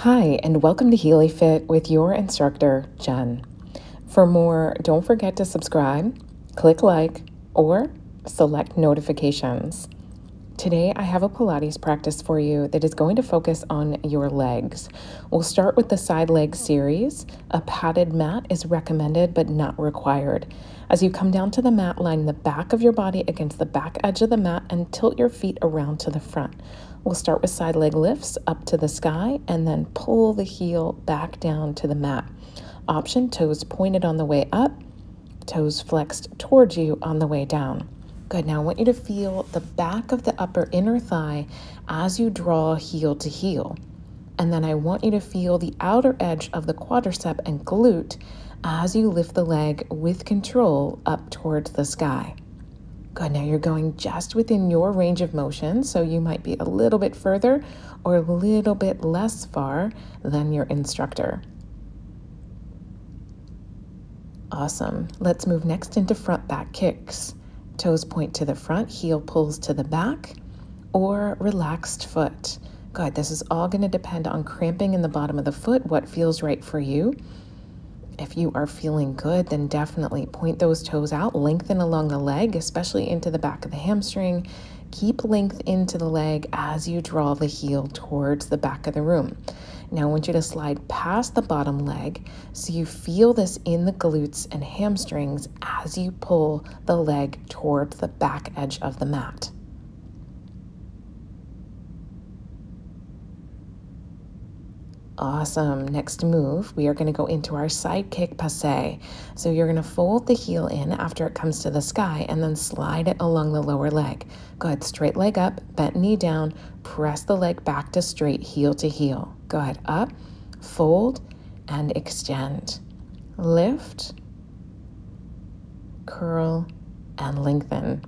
Hi, and welcome to Healy Fit with your instructor, Jen. For more, don't forget to subscribe, click like, or select notifications. Today, I have a Pilates practice for you that is going to focus on your legs. We'll start with the side leg series. A padded mat is recommended but not required. As you come down to the mat, line the back of your body against the back edge of the mat and tilt your feet around to the front. We'll start with side leg lifts up to the sky and then pull the heel back down to the mat. Option: toes pointed on the way up, toes flexed towards you on the way down. Good. Now I want you to feel the back of the upper inner thigh as you draw heel to heel. And then I want you to feel the outer edge of the quadricep and glute as you lift the leg with control up towards the sky. Good. Now you're going just within your range of motion, so you might be a little bit further or a little bit less far than your instructor. Awesome. Let's move next into front back kicks. Toes point to the front, heel pulls to the back, or relaxed foot. Good. This is all going to depend on cramping in the bottom of the foot, what feels right for you. If you are feeling good, then definitely point those toes out, lengthen along the leg, especially into the back of the hamstring. Keep length into the leg as you draw the heel towards the back of the room. Now I want you to slide past the bottom leg so you feel this in the glutes and hamstrings as you pull the leg towards the back edge of the mat. Awesome. Next move, we are going to go into our side kick passe. So you're going to fold the heel in after it comes to the sky and then slide it along the lower leg. Good. Straight leg up, bent knee down, press the leg back to straight, heel to heel. Good. Up, fold, and extend. Lift, curl, and lengthen.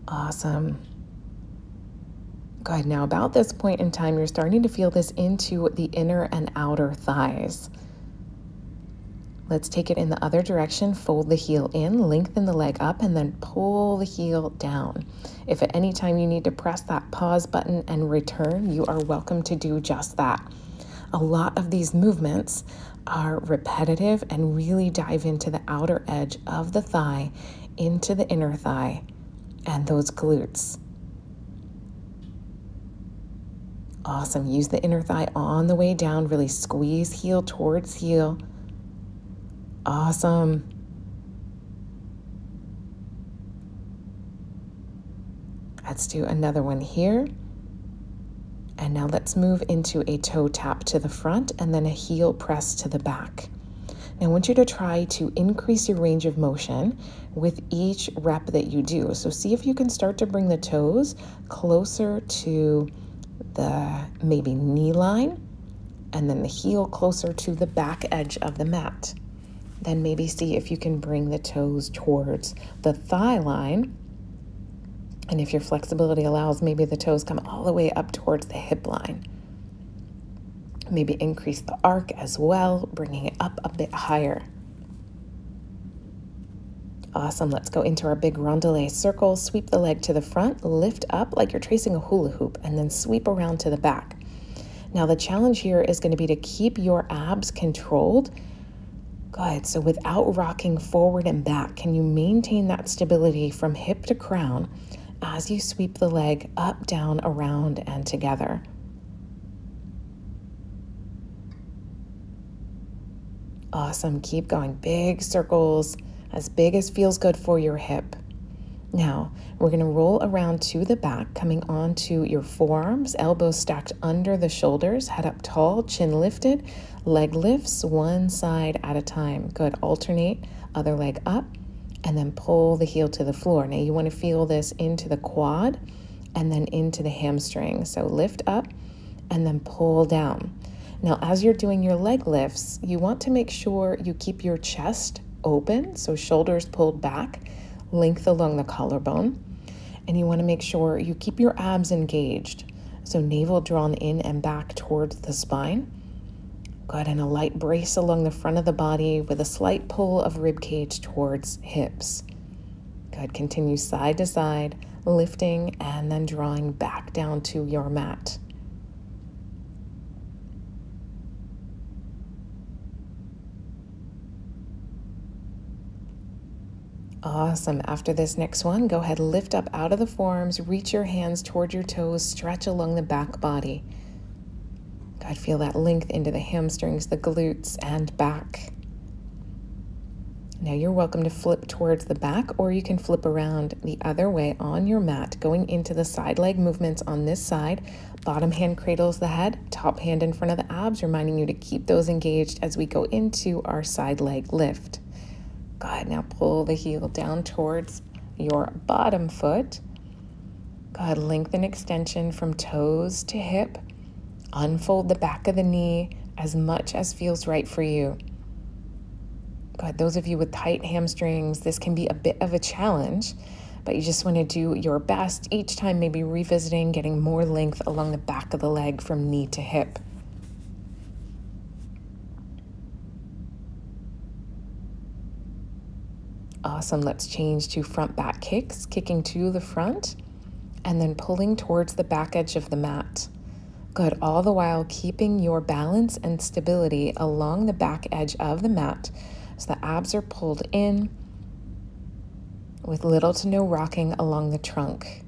Awesome. Good. Now about this point in time, you're starting to feel this into the inner and outer thighs. Let's take it in the other direction. Fold the heel in, lengthen the leg up, and then pull the heel down. If at any time you need to press that pause button and return, you are welcome to do just that. A lot of these movements are repetitive and really dive into the outer edge of the thigh, into the inner thigh, and those glutes. Awesome. Use the inner thigh on the way down. Really squeeze heel towards heel. Awesome. Let's do another one here. And now let's move into a toe tap to the front and then a heel press to the back. Now I want you to try to increase your range of motion with each rep that you do. So see if you can start to bring the toes closer to the maybe knee line and then the heel closer to the back edge of the mat. Then maybe see if you can bring the toes towards the thigh line. And if your flexibility allows, maybe the toes come all the way up towards the hip line. Maybe increase the arc as well, bringing it up a bit higher. Awesome. Let's go into our big rondelette circle. Sweep the leg to the front, lift up like you're tracing a hula hoop, and then sweep around to the back. Now the challenge here is going to be to keep your abs controlled. Good. So without rocking forward and back, can you maintain that stability from hip to crown as you sweep the leg up, down, around, and together? Awesome. Keep going. Big circles, as big as feels good for your hip. Now, we're going to roll around to the back, coming onto your forearms, elbows stacked under the shoulders, head up tall, chin lifted, leg lifts one side at a time. Good. Alternate, other leg up, and then pull the heel to the floor. Now, you want to feel this into the quad and then into the hamstring. So lift up and then pull down. Now, as you're doing your leg lifts, you want to make sure you keep your chest open, so shoulders pulled back, length along the collarbone, and you want to make sure you keep your abs engaged, so navel drawn in and back towards the spine. Good, and a light brace along the front of the body with a slight pull of rib cage towards hips. Good. Continue side to side, lifting and then drawing back down to your mat. Awesome. After this next one, go ahead, lift up out of the forearms, reach your hands toward your toes, stretch along the back body. God, feel that length into the hamstrings, the glutes, and back. Now you're welcome to flip towards the back, or you can flip around the other way on your mat, going into the side leg movements on this side. Bottom hand cradles the head, top hand in front of the abs, reminding you to keep those engaged as we go into our side leg lift. Good. Now pull the heel down towards your bottom foot. Good. Lengthen extension from toes to hip. Unfold the back of the knee as much as feels right for you. Good. Those of you with tight hamstrings, this can be a bit of a challenge, but you just want to do your best each time, maybe revisiting, getting more length along the back of the leg from knee to hip. Awesome. Let's change to front back kicks, kicking to the front and then pulling towards the back edge of the mat. Good. All the while keeping your balance and stability along the back edge of the mat. So the abs are pulled in with little to no rocking along the trunk.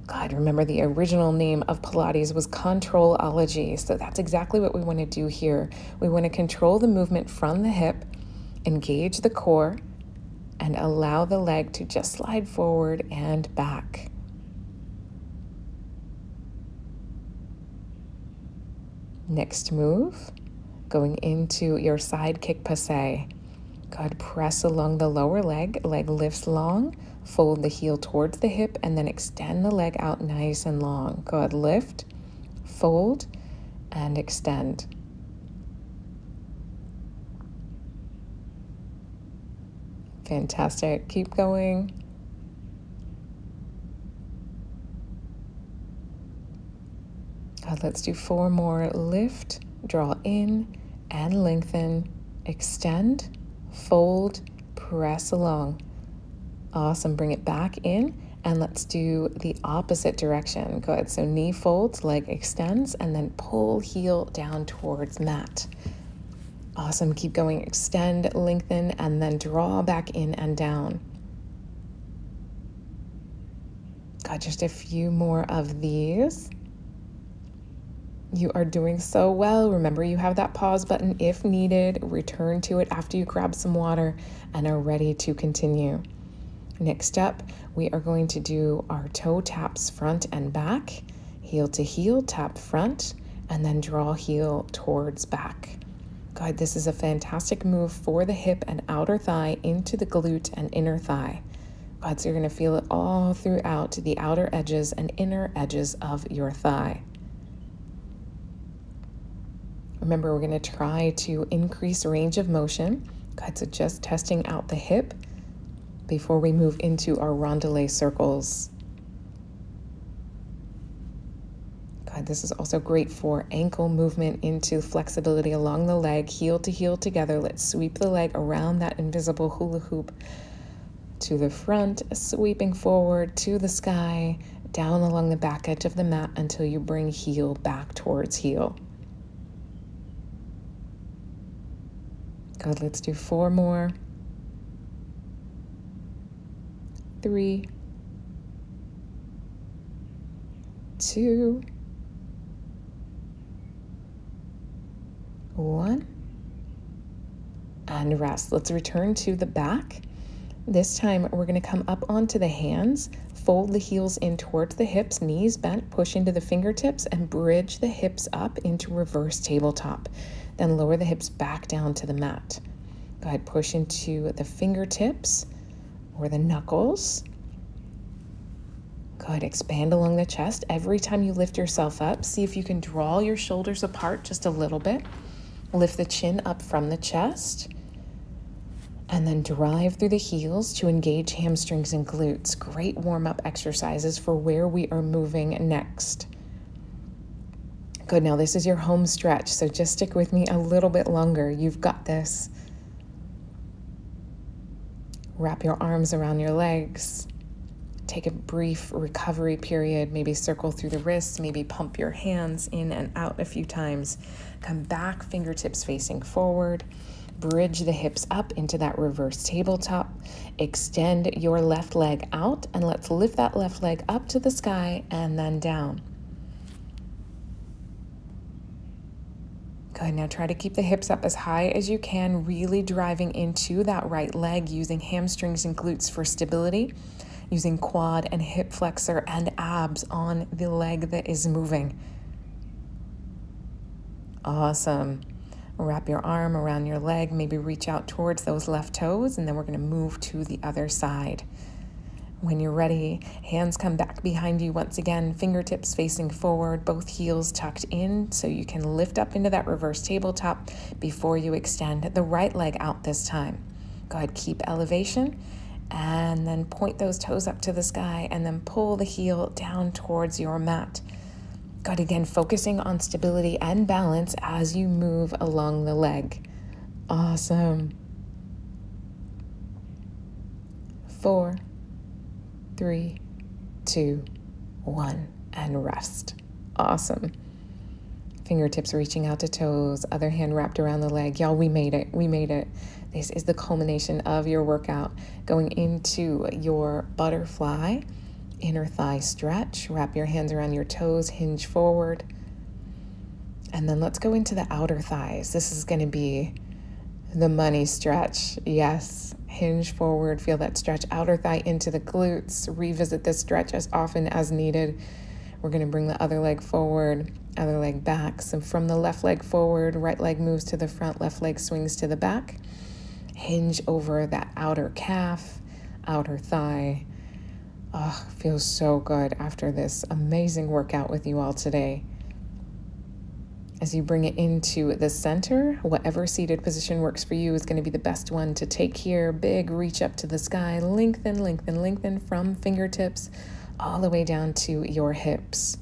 God, remember the original name of Pilates was controlology. So that's exactly what we want to do here. We want to control the movement from the hip, engage the core, and allow the leg to just slide forward and back. Next move, going into your side kick passe. Good. Press along the lower leg, leg lifts long, fold the heel towards the hip, and then extend the leg out nice and long. Good. Lift, fold, and extend. Fantastic. Keep going. Good. Let's do 4 more. Lift, draw in, and lengthen. Extend, fold, press along. Awesome. Bring it back in, and let's do the opposite direction. Good. So knee folds, leg extends, and then pull heel down towards mat. Awesome. Keep going. Extend, lengthen, and then draw back in and down. Got just a few more of these. You are doing so well. Remember, you have that pause button if needed. Return to it after you grab some water and are ready to continue. Next up, we are going to do our toe taps front and back, heel to heel, tap front, and then draw heel towards back. Good. This is a fantastic move for the hip and outer thigh into the glute and inner thigh. Good. So you're going to feel it all throughout the outer edges and inner edges of your thigh. Remember, we're going to try to increase range of motion. Good. So just testing out the hip before we move into our rondelay circles. This is also great for ankle movement into flexibility along the leg, heel to heel together. Let's sweep the leg around that invisible hula hoop to the front, sweeping forward to the sky, down along the back edge of the mat until you bring heel back towards heel. Good. Let's do 4 more. 3, 2, 1, and rest. Let's return to the back. This time we're going to come up onto the hands, fold the heels in towards the hips, knees bent, push into the fingertips, and bridge the hips up into reverse tabletop. Then lower the hips back down to the mat. Go ahead, push into the fingertips or the knuckles. Go ahead, expand along the chest. Every time you lift yourself up, see if you can draw your shoulders apart just a little bit. Lift the chin up from the chest, and then drive through the heels to engage hamstrings and glutes. Great warm-up exercises for where we are moving next. Good. Now this is your home stretch, so just stick with me a little bit longer. You've got this. Wrap your arms around your legs. Take a brief recovery period, maybe circle through the wrists, maybe pump your hands in and out a few times. Come back, fingertips facing forward. Bridge the hips up into that reverse tabletop. Extend your left leg out, and let's lift that left leg up to the sky and then down. Good, now try to keep the hips up as high as you can, really driving into that right leg, using hamstrings and glutes for stability, using quad and hip flexor and abs on the leg that is moving. Awesome. Wrap your arm around your leg, maybe reach out towards those left toes, and then we're going to move to the other side. When you're ready, hands come back behind you once again, fingertips facing forward, both heels tucked in so you can lift up into that reverse tabletop before you extend the right leg out this time. Go ahead, keep elevation, and then point those toes up to the sky, and then pull the heel down towards your mat. Good, again, focusing on stability and balance as you move along the leg. Awesome. 4, 3, 2, 1, and rest. Awesome. Fingertips reaching out to toes, other hand wrapped around the leg. Y'all, we made it. We made it. This is the culmination of your workout. Going into your butterfly, inner thigh stretch. Wrap your hands around your toes, hinge forward. And then let's go into the outer thighs. This is going to be the money stretch. Yes. Hinge forward, feel that stretch, outer thigh into the glutes. Revisit this stretch as often as needed. We're going to bring the other leg forward, other leg back. So from the left leg forward, right leg moves to the front, left leg swings to the back. Hinge over that outer calf, outer thigh. Oh, feels so good after this amazing workout with you all today. As you bring it into the center, whatever seated position works for you is going to be the best one to take here. Big reach up to the sky, lengthen, lengthen, lengthen from fingertips all the way down to your hips.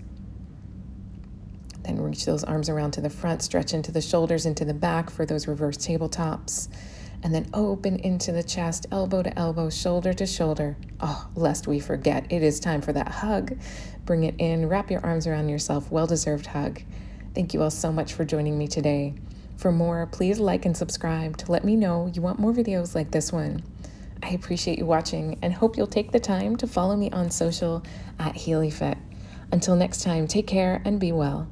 Then reach those arms around to the front, stretch into the shoulders, into the back for those reverse tabletops. And then open into the chest, elbow to elbow, shoulder to shoulder. Oh, lest we forget, it is time for that hug. Bring it in, wrap your arms around yourself, well-deserved hug. Thank you all so much for joining me today. For more, please like and subscribe to let me know you want more videos like this one. I appreciate you watching and hope you'll take the time to follow me on social at HealyFit. Until next time, take care and be well.